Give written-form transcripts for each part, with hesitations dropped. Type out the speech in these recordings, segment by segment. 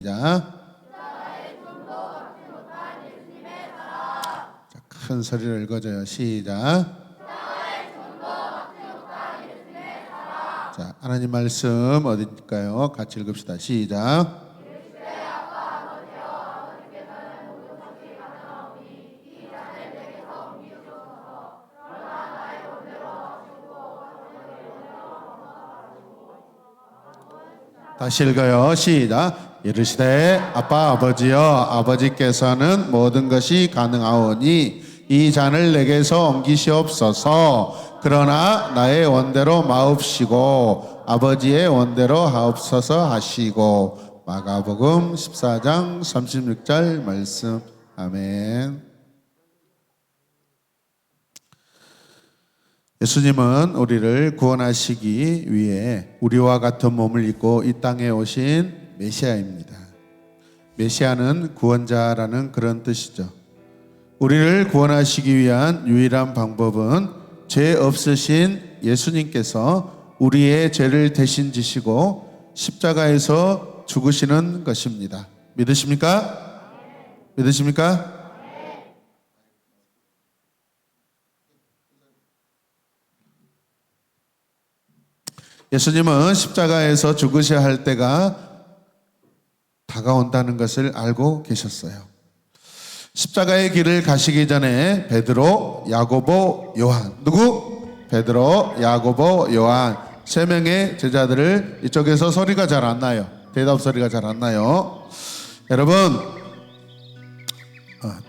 자, 큰 소리로 읽어줘요. 시작. 자, 하나님 말씀 어디일까요? 같이 읽읍시다. 시작. 다시 읽어요. 시작. 이르시되 아빠 아버지여, 아버지께서는 모든 것이 가능하오니 이 잔을 내게서 옮기시옵소서. 그러나 나의 원대로 마옵시고 아버지의 원대로 하옵소서 하시고. 마가복음 14장 36절 말씀. 아멘. 예수님은 우리를 구원하시기 위해 우리와 같은 몸을 입고 이 땅에 오신 메시아입니다. 메시아는 구원자라는 그런 뜻이죠. 우리를 구원하시기 위한 유일한 방법은 죄 없으신 예수님께서 우리의 죄를 대신 지시고 십자가에서 죽으시는 것입니다. 믿으십니까? 믿으십니까? 예수님은 십자가에서 죽으셔야 할 때가 다가온다는 것을 알고 계셨어요. 십자가의 길을 가시기 전에 베드로, 야고보, 요한, 누구? 베드로, 야고보, 요한 세 명의 제자들을, 이쪽에서 소리가 잘 안 나요. 대답 소리가 잘 안 나요. 여러분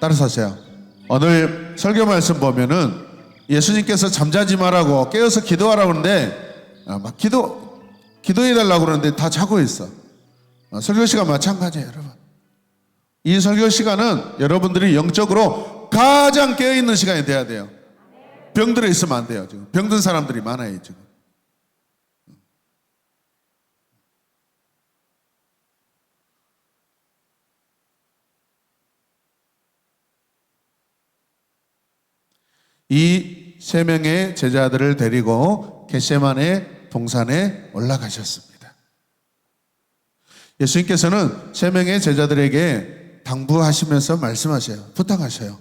따라서 하세요. 오늘 설교 말씀 보면은 예수님께서 잠자지 말라고 깨어서 기도하라고 그러는데 막 기도해달라고 그러는데 다 자고 있어. 설교 시간 마찬가지예요, 여러분. 이 설교 시간은 여러분들이 영적으로 가장 깨어있는 시간이 돼야 돼요. 병들어 있으면 안 돼요. 지금 병든 사람들이 많아요, 지금. 이 세 명의 제자들을 데리고 겟세마네 동산에 올라가셨습니다. 예수님께서는 세 명의 제자들에게 당부하시면서 말씀하셔요. 부탁하셔요.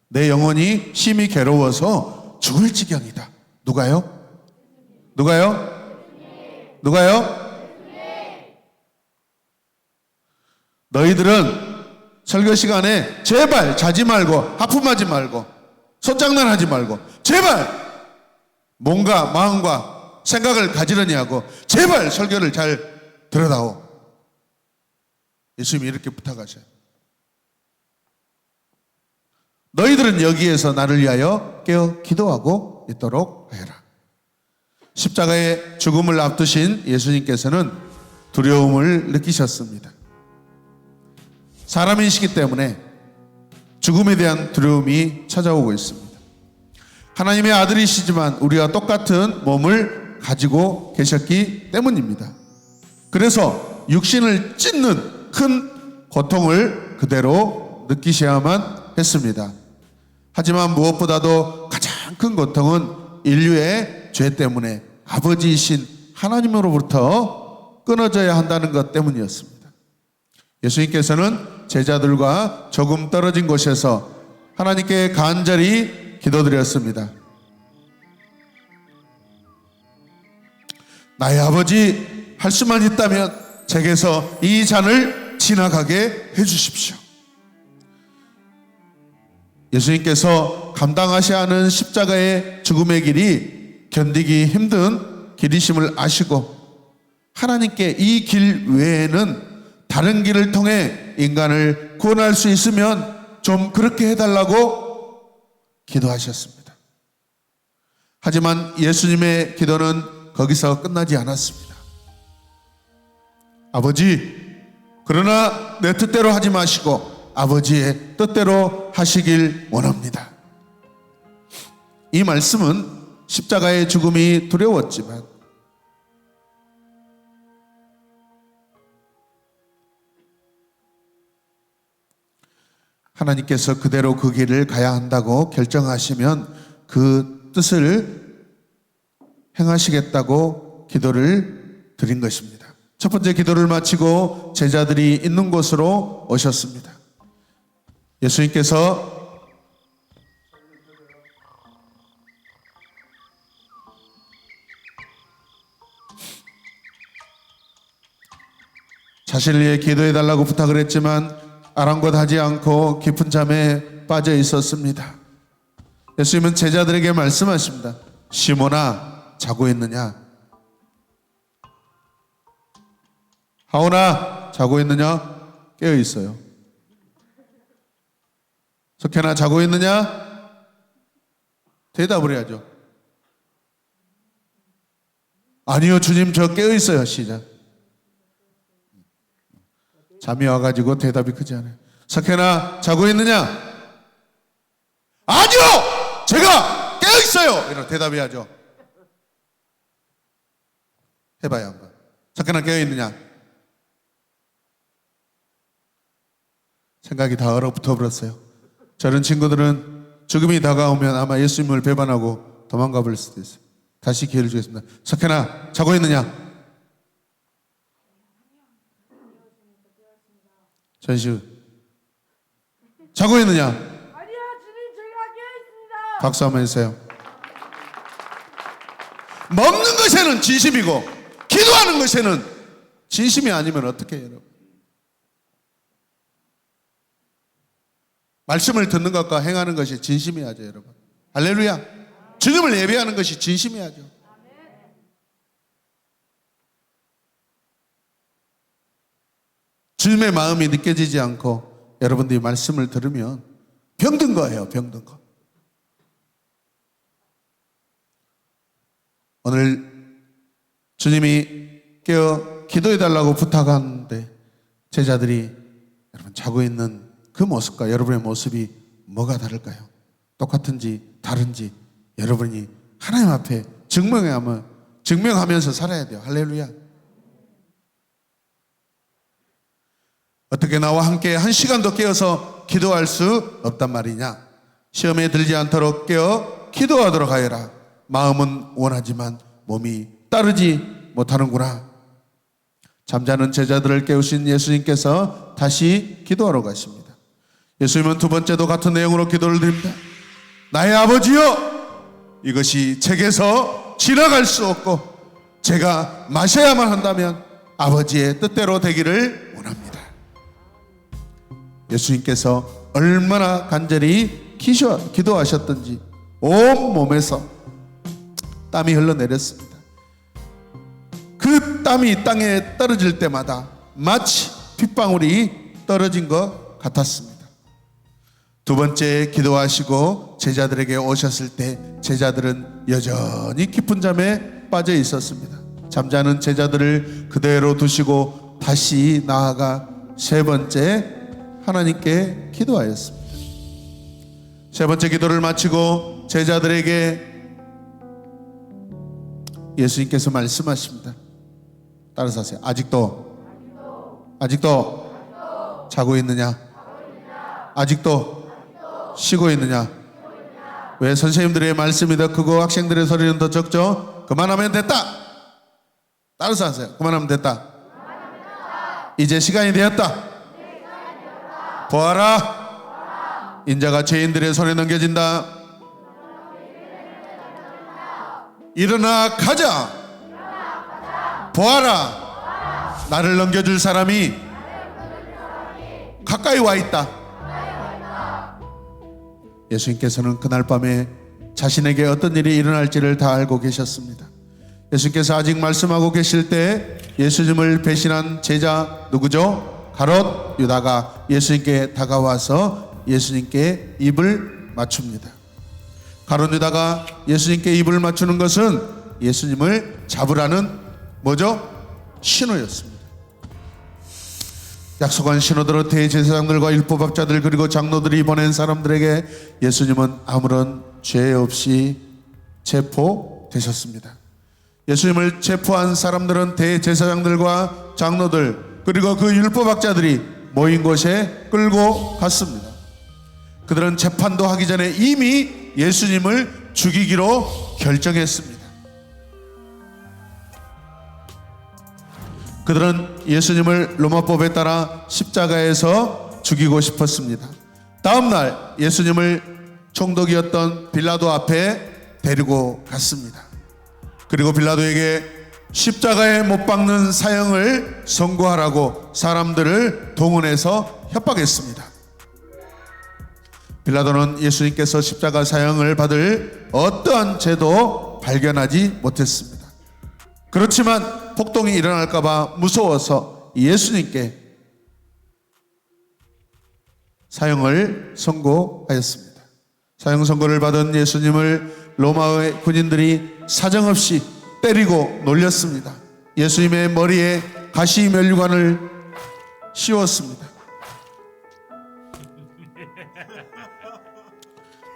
내 영혼이 심히 괴로워서 죽을 지경이다. 누가요? 누가요? 누가요? 너희들은 설교 시간에 제발 자지 말고 하품하지 말고 손장난하지 말고 제발 몸과 마음과 생각을 가지려니 하고 제발 설교를 잘 들어다오. 예수님이 이렇게 부탁하셔요. 너희들은 여기에서 나를 위하여 깨어 기도하고 있도록 해라. 십자가의 죽음을 앞두신 예수님께서는 두려움을 느끼셨습니다. 사람이시기 때문에 죽음에 대한 두려움이 찾아오고 있습니다. 하나님의 아들이시지만 우리와 똑같은 몸을 가지고 계셨기 때문입니다. 그래서 육신을 찢는 큰 고통을 그대로 느끼셔야만 했습니다. 하지만 무엇보다도 가장 큰 고통은 인류의 죄 때문에 아버지이신 하나님으로부터 끊어져야 한다는 것 때문이었습니다. 예수님께서는 제자들과 조금 떨어진 곳에서 하나님께 간절히 기도드렸습니다. 나의 아버지, 할 수만 있다면 제게서 이 잔을 지나가게 해주십시오. 예수님께서 감당하셔야 하는 십자가의 죽음의 길이 견디기 힘든 길이심을 아시고 하나님께 이 길 외에는 다른 길을 통해 인간을 구원할 수 있으면 좀 그렇게 해달라고 기도하셨습니다. 하지만 예수님의 기도는 거기서 끝나지 않았습니다. 아버지, 그러나 내 뜻대로 하지 마시고 아버지의 뜻대로 하시길 원합니다. 이 말씀은 십자가의 죽음이 두려웠지만 하나님께서 그대로 그 길을 가야 한다고 결정하시면 그 뜻을 행하시겠다고 기도를 드린 것입니다. 첫 번째 기도를 마치고 제자들이 있는 곳으로 오셨습니다. 예수님께서 자신을 위해 기도해달라고 부탁을 했지만 아랑곳하지 않고 깊은 잠에 빠져 있었습니다. 예수님은 제자들에게 말씀하십니다. 시몬아, 자고 있느냐? 하온아, 자고 있느냐? 깨어 있어요. 석현아, 자고 있느냐? 대답을 해야죠. 아니요, 주님, 저 깨어 있어요. 시작. 잠이 와가지고 대답이 크지 않아요. 석현아, 자고 있느냐? 아니요, 제가 깨어 있어요. 이런 대답해야죠. 해봐야 한번. 석현아, 깨어 있느냐? 생각이 다 얼어붙어 버렸어요. 저런 친구들은 죽음이 다가오면 아마 예수님을 배반하고 도망가 버릴 수도 있어요. 다시 기회를 주겠습니다. 석현아, 자고 있느냐? 전시우, 자고 있느냐? 아니요, 주님, 제가 깨어있습니다. 박수 한번 해주세요. 먹는 것에는 진심이고 기도하는 것에는 진심이 아니면 어떻게 해요, 여러분? 말씀을 듣는 것과 행하는 것이 진심이야죠, 여러분. 할렐루야. 주님을 예배하는 것이 진심이야죠. 주님의 마음이 느껴지지 않고 여러분들이 말씀을 들으면 병든 거예요, 병든 거. 오늘 주님이 깨어 기도해달라고 부탁하는데 제자들이 여러분 자고 있는 그 모습과 여러분의 모습이 뭐가 다를까요? 똑같은지 다른지 여러분이 하나님 앞에 증명하면서 살아야 돼요. 할렐루야. 어떻게 나와 함께 한 시간도 깨어서 기도할 수 없단 말이냐? 시험에 들지 않도록 깨어 기도하도록 하여라. 마음은 원하지만 몸이 따르지 못하는구나. 잠자는 제자들을 깨우신 예수님께서 다시 기도하러 가십니다. 예수님은 두 번째도 같은 내용으로 기도를 드립니다. 나의 아버지여, 이것이 제게서 지나갈 수 없고 제가 마셔야만 한다면 아버지의 뜻대로 되기를 원합니다. 예수님께서 얼마나 간절히 기도하셨던지 온 몸에서 땀이 흘러내렸습니다. 그 땀이 땅에 떨어질 때마다 마치 핏방울이 떨어진 것 같았습니다. 두 번째 기도하시고 제자들에게 오셨을 때 제자들은 여전히 깊은 잠에 빠져 있었습니다. 잠자는 제자들을 그대로 두시고 다시 나아가 세 번째 하나님께 기도하였습니다. 세 번째 기도를 마치고 제자들에게 예수님께서 말씀하십니다. 따라서 하세요. 아직도 자고 있느냐? 아직도 쉬고 있느냐? 왜 선생님들의 말씀이 더 크고 학생들의 소리는 더 적죠? 그만하면 됐다. 따라서 하세요. 그만하면 됐다. 이제 시간이 되었다. 보아라, 인자가 죄인들의 손에 넘겨진다. 일어나 가자. 보아라, 나를 넘겨줄 사람이 가까이 와 있다. 예수님께서는 그날 밤에 자신에게 어떤 일이 일어날지를 다 알고 계셨습니다. 예수님께서 아직 말씀하고 계실 때 예수님을 배신한 제자 누구죠? 가롯 유다가 예수님께 다가와서 예수님께 입을 맞춥니다. 가롯 유다가 예수님께 입을 맞추는 것은 예수님을 잡으라는 뭐죠? 신호였습니다. 약속한 신호대로 대제사장들과 율법학자들 그리고 장로들이 보낸 사람들에게 예수님은 아무런 죄 없이 체포되셨습니다. 예수님을 체포한 사람들은 대제사장들과 장로들 그리고 그 율법학자들이 모인 곳에 끌고 갔습니다. 그들은 재판도 하기 전에 이미 예수님을 죽이기로 결정했습니다. 그들은 예수님을 로마법에 따라 십자가에서 죽이고 싶었습니다. 다음 날 예수님을 총독이었던 빌라도 앞에 데리고 갔습니다. 그리고 빌라도에게 십자가에 못 박는 사형을 선고하라고 사람들을 동원해서 협박했습니다. 빌라도는 예수님께서 십자가 사형을 받을 어떠한 죄도 발견하지 못했습니다. 그렇지만 폭동이 일어날까봐 무서워서 예수님께 사형을 선고하였습니다. 사형 선고를 받은 예수님을 로마의 군인들이 사정없이 때리고 놀렸습니다. 예수님의 머리에 가시 면류관을 씌웠습니다.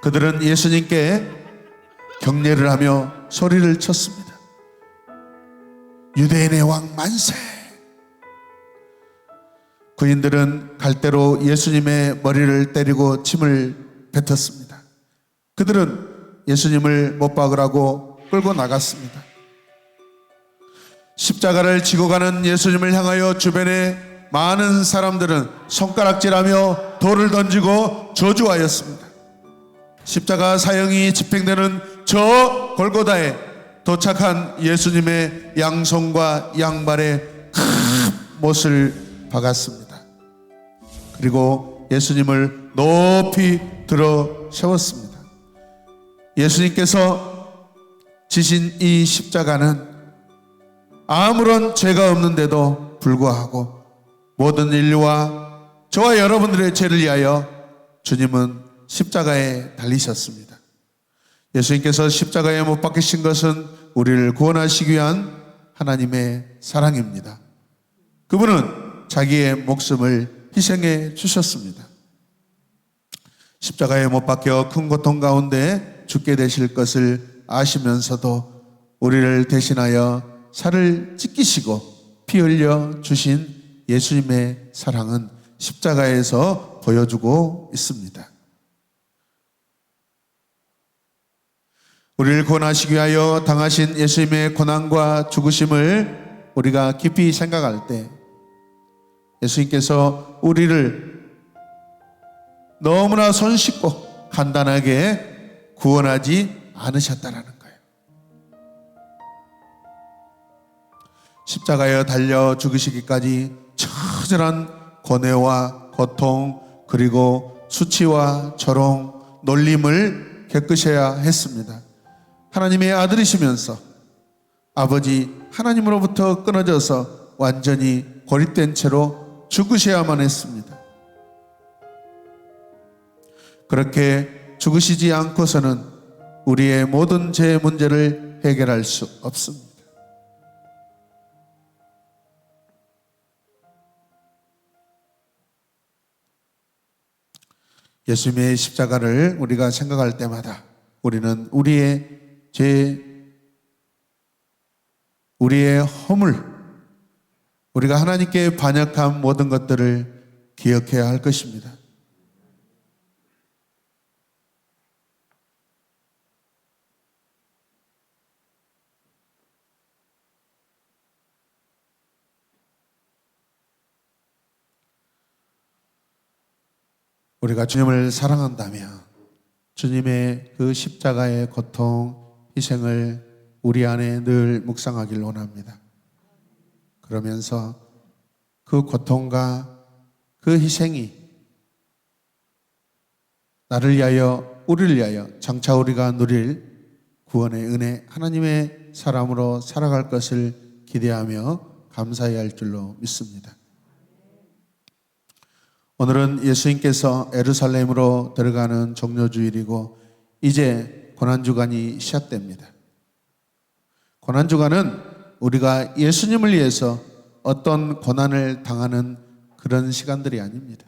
그들은 예수님께 경례를 하며 소리를 쳤습니다. 유대인의 왕 만세! 군인들은 갈대로 예수님의 머리를 때리고 침을 뱉었습니다. 그들은 예수님을 못 박으라고 끌고 나갔습니다. 십자가를 지고 가는 예수님을 향하여 주변에 많은 사람들은 손가락질하며 돌을 던지고 저주하였습니다. 십자가 사형이 집행되는 저 골고다에 도착한 예수님의 양손과 양발에 큰 못을 박았습니다. 그리고 예수님을 높이 들어 세웠습니다. 예수님께서 지신 이 십자가는 아무런 죄가 없는데도 불구하고 모든 인류와 저와 여러분들의 죄를 위하여 주님은 십자가에 달리셨습니다. 예수님께서 십자가에 못 박히신 것은 우리를 구원하시기 위한 하나님의 사랑입니다. 그분은 자기의 목숨을 희생해 주셨습니다. 십자가에 못 박혀 큰 고통 가운데 죽게 되실 것을 아시면서도 우리를 대신하여 살을 찢기시고 피 흘려 주신 예수님의 사랑은 십자가에서 보여주고 있습니다. 우리를 구원하시기 위하여 당하신 예수님의 고난과 죽으심을 우리가 깊이 생각할 때 예수님께서 우리를 너무나 손쉽고 간단하게 구원하지 않으셨다라는 거예요. 십자가에 달려 죽으시기까지 처절한 고뇌와 고통 그리고 수치와 조롱, 놀림을 겪으셔야 했습니다. 하나님의 아들이시면서 아버지 하나님으로부터 끊어져서 완전히 고립된 채로 죽으셔야만 했습니다. 그렇게 죽으시지 않고서는 우리의 모든 죄 문제를 해결할 수 없습니다. 예수님의 십자가를 우리가 생각할 때마다 우리는 우리의 죄, 우리의 허물, 우리가 하나님께 반역한 모든 것들을 기억해야 할 것입니다. 우리가 주님을 사랑한다면 주님의 그 십자가의 고통, 희생을 우리 안에 늘 묵상하길 원합니다. 그러면서 그 고통과 그 희생이 나를 위하여, 우리를 위하여 장차 우리가 누릴 구원의 은혜, 하나님의 사람으로 살아갈 것을 기대하며 감사해야 할 줄로 믿습니다. 오늘은 예수님께서 예루살렘으로 들어가는 종료주일이고 이제 고난주간이 시작됩니다. 고난주간은 우리가 예수님을 위해서 어떤 고난을 당하는 그런 시간들이 아닙니다.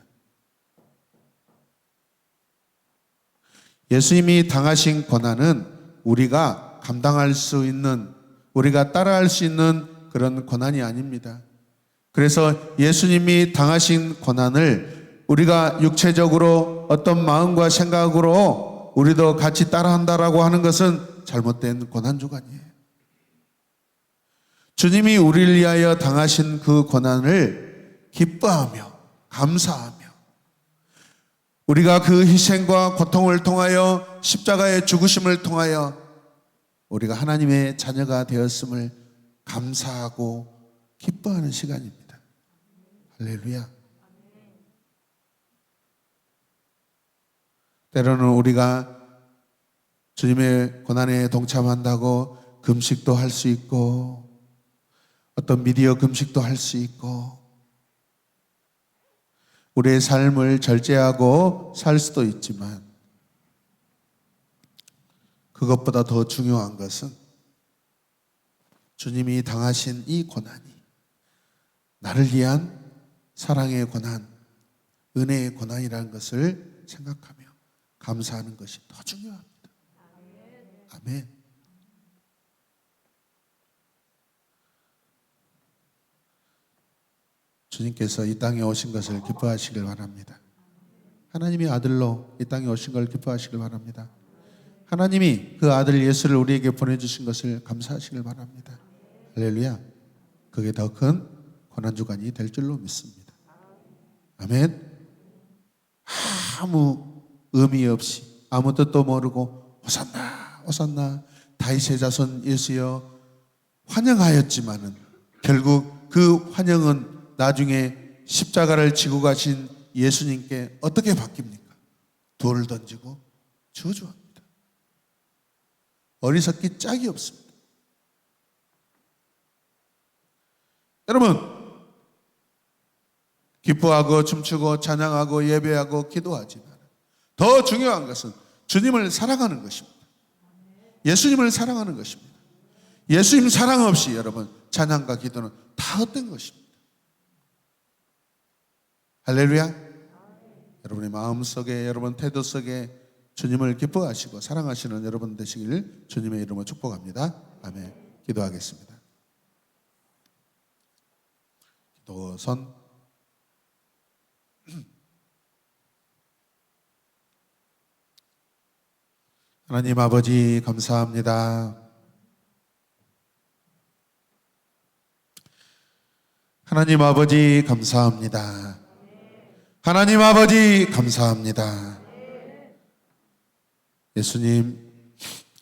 예수님이 당하신 고난은 우리가 감당할 수 있는, 우리가 따라할 수 있는 그런 고난이 아닙니다. 그래서 예수님이 당하신 고난을 우리가 육체적으로 어떤 마음과 생각으로 우리도 같이 따라한다라고 하는 것은 잘못된 고난주간이에요. 주님이 우리를 위하여 당하신 그 고난을 기뻐하며 감사하며 우리가 그 희생과 고통을 통하여 십자가의 죽으심을 통하여 우리가 하나님의 자녀가 되었음을 감사하고 기뻐하는 시간입니다. 할렐루야. 때로는 우리가 주님의 고난에 동참한다고 금식도 할 수 있고 어떤 미디어 금식도 할 수 있고 우리의 삶을 절제하고 살 수도 있지만 그것보다 더 중요한 것은 주님이 당하신 이 고난이 나를 위한 사랑의 고난, 은혜의 고난이라는 것을 생각하며 감사하는 것이 더 중요합니다. 아멘. 주님께서 이 땅에 오신 것을 기뻐하시길 바랍니다. 하나님의 아들로 이 땅에 오신 걸 기뻐하시길 바랍니다. 하나님이 그 아들 예수를 우리에게 보내주신 것을 감사하시길 바랍니다. 할렐루야. 그게 더 큰 고난주간이 될 줄로 믿습니다. 아멘. 아무 의미 없이 아무 뜻도 모르고 호산나 호산나 다윗의 자손 예수여 환영하였지만은 결국 그 환영은 나중에 십자가를 지고 가신 예수님께 어떻게 바뀝니까? 돌을 던지고 저주합니다. 어리석기 짝이 없습니다. 여러분, 기뻐하고 춤추고 찬양하고 예배하고 기도하지만 더 중요한 것은 주님을 사랑하는 것입니다. 예수님을 사랑하는 것입니다. 예수님 사랑 없이 여러분 찬양과 기도는 다 헛된 것입니다. 할렐루야. 여러분의 마음속에 여러분 태도 속에 주님을 기뻐하시고 사랑하시는 여러분 되시길 주님의 이름으로 축복합니다. 아멘. 기도하겠습니다. 기도선 하나님 아버지 감사합니다. 하나님 아버지 감사합니다. 하나님 아버지 감사합니다. 예수님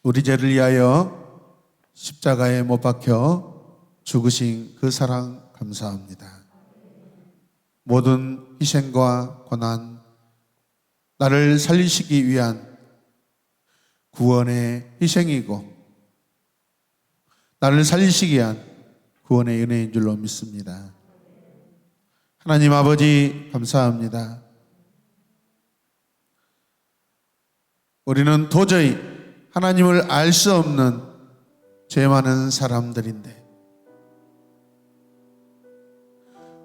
우리 죄를 위하여 십자가에 못 박혀 죽으신 그 사랑 감사합니다. 모든 희생과 고난 나를 살리시기 위한 구원의 희생이고 나를 살리시기 위한 구원의 은혜인 줄로 믿습니다. 하나님 아버지 감사합니다. 우리는 도저히 하나님을 알 수 없는 죄 많은 사람들인데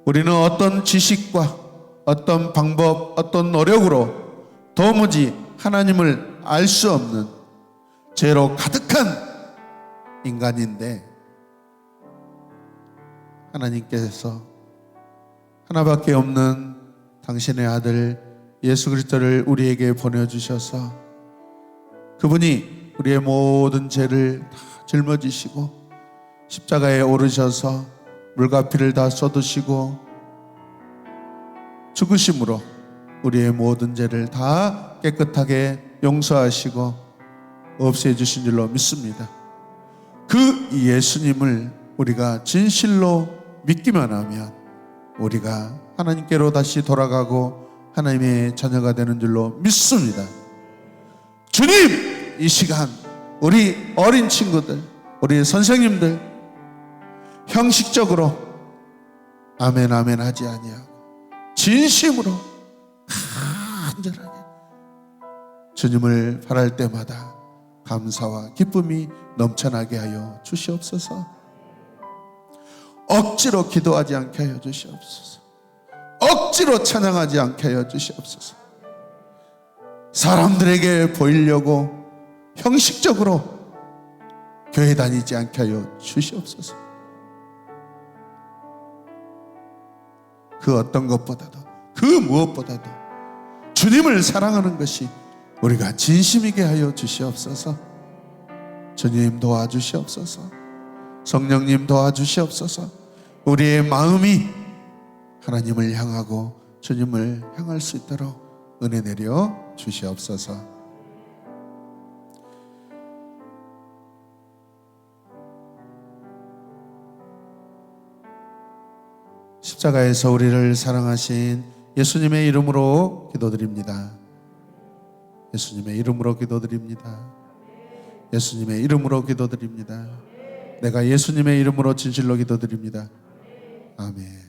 우리는 어떤 지식과 어떤 방법, 어떤 노력으로 도무지 하나님을 알 수 없는 죄로 가득한 인간인데 하나님께서 하나밖에 없는 당신의 아들 예수 그리스도를 우리에게 보내주셔서 그분이 우리의 모든 죄를 다 짊어지시고 십자가에 오르셔서 물과 피를 다 쏟으시고 죽으심으로 우리의 모든 죄를 다 깨끗하게 용서하시고 없애주신 줄로 믿습니다. 그 예수님을 우리가 진실로 믿기만 하면 우리가 하나님께로 다시 돌아가고 하나님의 자녀가 되는 줄로 믿습니다. 주님, 이 시간 우리 어린 친구들, 우리 선생님들 형식적으로 아멘 아멘 하지 아니하고 진심으로 간절하게 주님을 바랄 때마다 감사와 기쁨이 넘쳐나게 하여 주시옵소서. 억지로 기도하지 않게 하여 주시옵소서. 억지로 찬양하지 않게 하여 주시옵소서. 사람들에게 보이려고 형식적으로 교회 다니지 않게 하여 주시옵소서. 그 어떤 것보다도 그 무엇보다도 주님을 사랑하는 것이 우리가 진심이게 하여 주시옵소서. 주님 도와주시옵소서. 성령님 도와주시옵소서. 우리의 마음이 하나님을 향하고 주님을 향할 수 있도록 은혜 내려 주시옵소서. 십자가에서 우리를 사랑하신 예수님의 이름으로 기도드립니다. 예수님의 이름으로 기도드립니다. 예수님의 이름으로 기도드립니다. 내가 예수님의 이름으로 진실로 기도드립니다. 아멘.